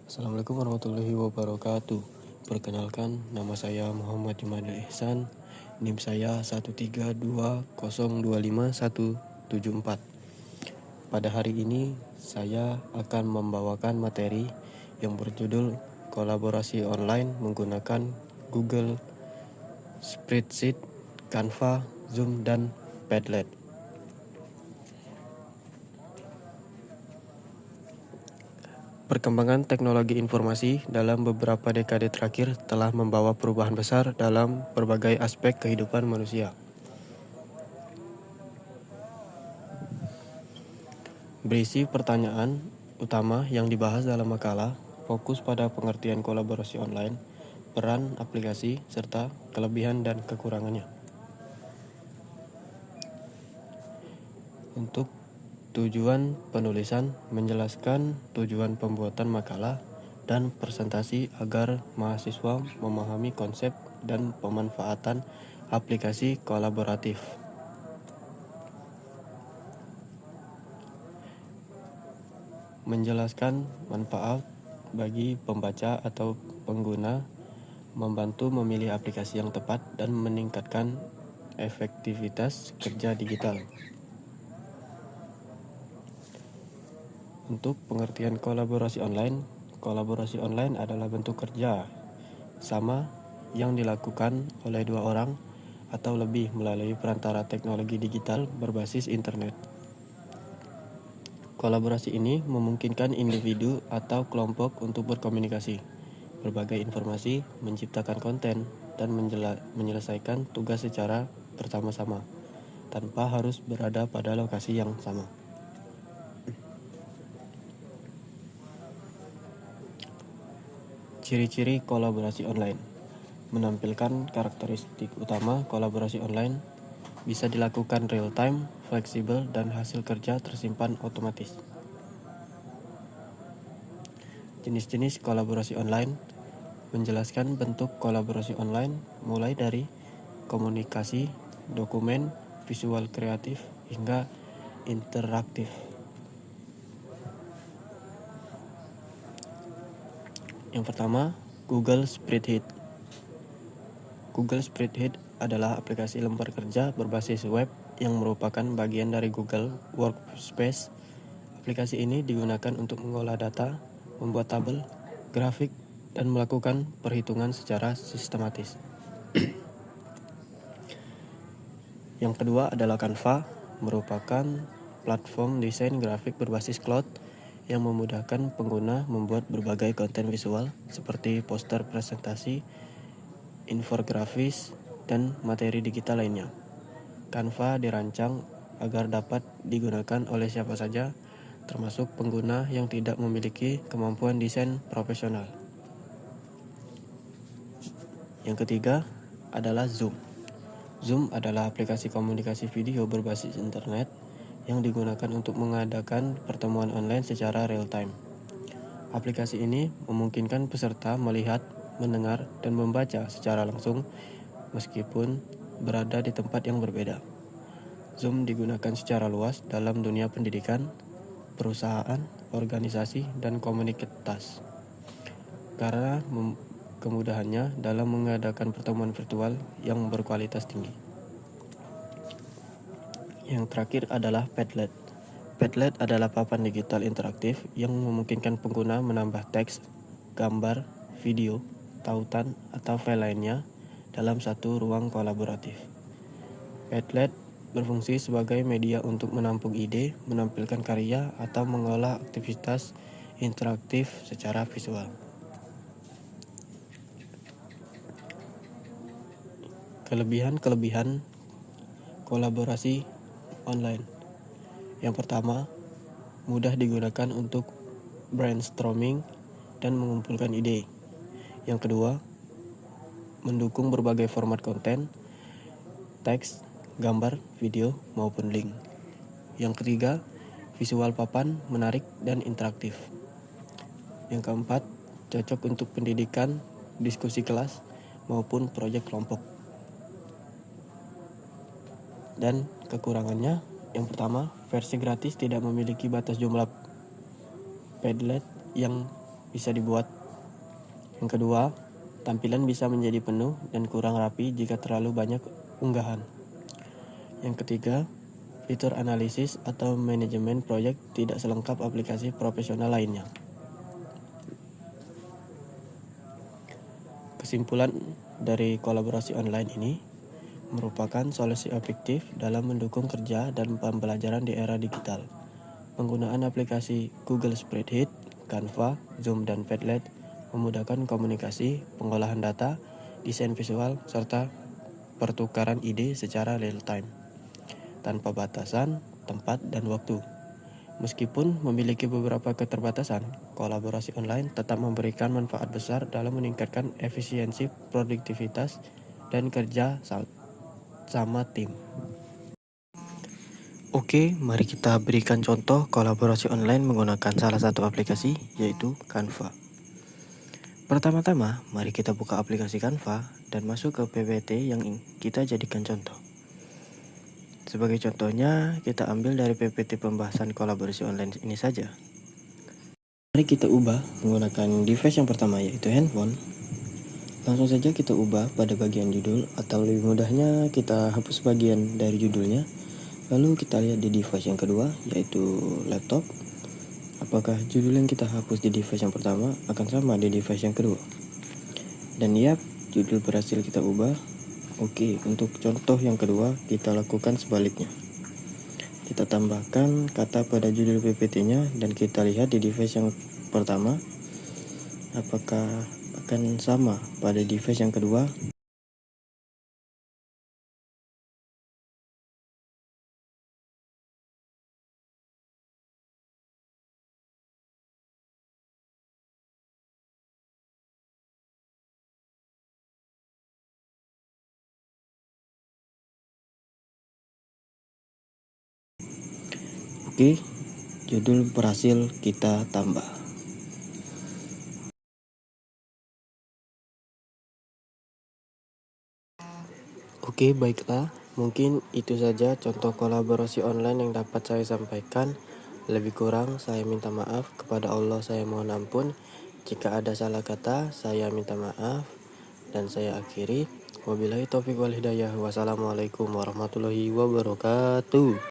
Assalamualaikum warahmatullahi wabarakatuh. Perkenalkan, nama saya Muhammad Jumadil Ihsan. NIM saya 13202525174. Pada hari ini, saya akan membawakan materi yang berjudul kolaborasi online menggunakan Google Spreadsheet, Canva, Zoom, dan Padlet. Perkembangan teknologi informasi dalam beberapa dekade terakhir telah membawa perubahan besar dalam berbagai aspek kehidupan manusia. Berisi pertanyaan utama yang dibahas dalam makalah fokus pada pengertian kolaborasi online, peran aplikasi, serta kelebihan dan kekurangannya. Untuk tujuan penulisan, menjelaskan tujuan pembuatan makalah dan presentasi agar mahasiswa memahami konsep dan pemanfaatan aplikasi kolaboratif. Menjelaskan manfaat bagi pembaca atau pengguna, membantu memilih aplikasi yang tepat dan meningkatkan efektivitas kerja digital. Untuk pengertian kolaborasi online adalah bentuk kerja sama yang dilakukan oleh dua orang atau lebih melalui perantara teknologi digital berbasis internet. Kolaborasi ini memungkinkan individu atau kelompok untuk berkomunikasi, berbagi informasi, menciptakan konten, dan menyelesaikan tugas secara bersama-sama, tanpa harus berada pada lokasi yang sama. Ciri-ciri kolaborasi online menampilkan karakteristik utama kolaborasi online, bisa dilakukan real-time, fleksibel, dan hasil kerja tersimpan otomatis. Jenis-jenis kolaborasi online menjelaskan bentuk kolaborasi online mulai dari komunikasi, dokumen, visual kreatif, hingga interaktif. Yang pertama, Google Spreadsheet. Google Spreadsheet adalah aplikasi lembar kerja berbasis web yang merupakan bagian dari Google Workspace. Aplikasi ini digunakan untuk mengolah data, membuat tabel, grafik, dan melakukan perhitungan secara sistematis. Yang kedua adalah Canva, merupakan platform desain grafik berbasis cloud yang memudahkan pengguna membuat berbagai konten visual seperti poster presentasi, infografis, dan materi digital lainnya. Canva dirancang agar dapat digunakan oleh siapa saja, termasuk pengguna yang tidak memiliki kemampuan desain profesional. Yang ketiga adalah Zoom. Zoom adalah aplikasi komunikasi video berbasis internet yang digunakan untuk mengadakan pertemuan online secara real-time. Aplikasi ini memungkinkan peserta melihat, mendengar, dan membaca secara langsung meskipun berada di tempat yang berbeda. Zoom digunakan secara luas dalam dunia pendidikan, perusahaan, organisasi, dan komunitas karena kemudahannya dalam mengadakan pertemuan virtual yang berkualitas tinggi. Yang terakhir adalah Padlet. Padlet adalah papan digital interaktif yang memungkinkan pengguna menambah teks, gambar, video, tautan, atau file lainnya dalam satu ruang kolaboratif. Padlet berfungsi sebagai media untuk menampung ide, menampilkan karya, atau mengolah aktivitas interaktif secara visual. Kelebihan kolaborasi online. Yang pertama, mudah digunakan untuk brainstorming dan mengumpulkan ide. Yang kedua, mendukung berbagai format konten, teks, gambar, video, maupun link. Yang ketiga, visual papan menarik dan interaktif. Yang keempat, cocok untuk pendidikan, diskusi kelas, maupun proyek kelompok. Dan kekurangannya, yang pertama, versi gratis tidak memiliki batas jumlah Padlet yang bisa dibuat. Yang kedua, tampilan bisa menjadi penuh dan kurang rapi jika terlalu banyak unggahan. Yang ketiga, fitur analisis atau manajemen proyek tidak selengkap aplikasi profesional lainnya. Kesimpulan dari kolaborasi online ini merupakan solusi efektif dalam mendukung kerja dan pembelajaran di era digital. Penggunaan aplikasi Google Spreadsheet, Canva, Zoom, dan Padlet memudahkan komunikasi, pengolahan data, desain visual, serta pertukaran ide secara real time, tanpa batasan, tempat, dan waktu. Meskipun memiliki beberapa keterbatasan, kolaborasi online tetap memberikan manfaat besar dalam meningkatkan efisiensi, produktivitas, dan kerja sama tim. Oke, mari kita berikan contoh kolaborasi online menggunakan salah satu aplikasi, yaitu Canva. Pertama-tama, mari kita buka aplikasi Canva dan masuk ke PPT yang kita jadikan contoh. Sebagai contohnya, kita ambil dari PPT pembahasan kolaborasi online ini saja. Mari kita ubah menggunakan device yang pertama, yaitu handphone. Langsung saja kita ubah pada bagian judul, atau lebih mudahnya kita hapus bagian dari judulnya. Lalu kita lihat di device yang kedua, yaitu laptop. Apakah judul yang kita hapus di device yang pertama akan sama di device yang kedua? Dan ya, judul berhasil kita ubah. Oke, untuk contoh yang kedua, kita lakukan sebaliknya. Kita tambahkan kata pada judul PPT-nya dan kita lihat di device yang pertama apakah akan sama pada device yang kedua. Oke, judul berhasil kita tambah. Oke, baiklah. Mungkin itu saja contoh kolaborasi online yang dapat saya sampaikan. Lebih kurang saya minta maaf, kepada Allah saya mohon ampun. Jika ada salah kata, saya minta maaf. Dan saya akhiri. Wabillahi taufiq wal hidayah. Wassalamualaikum warahmatullahi wabarakatuh.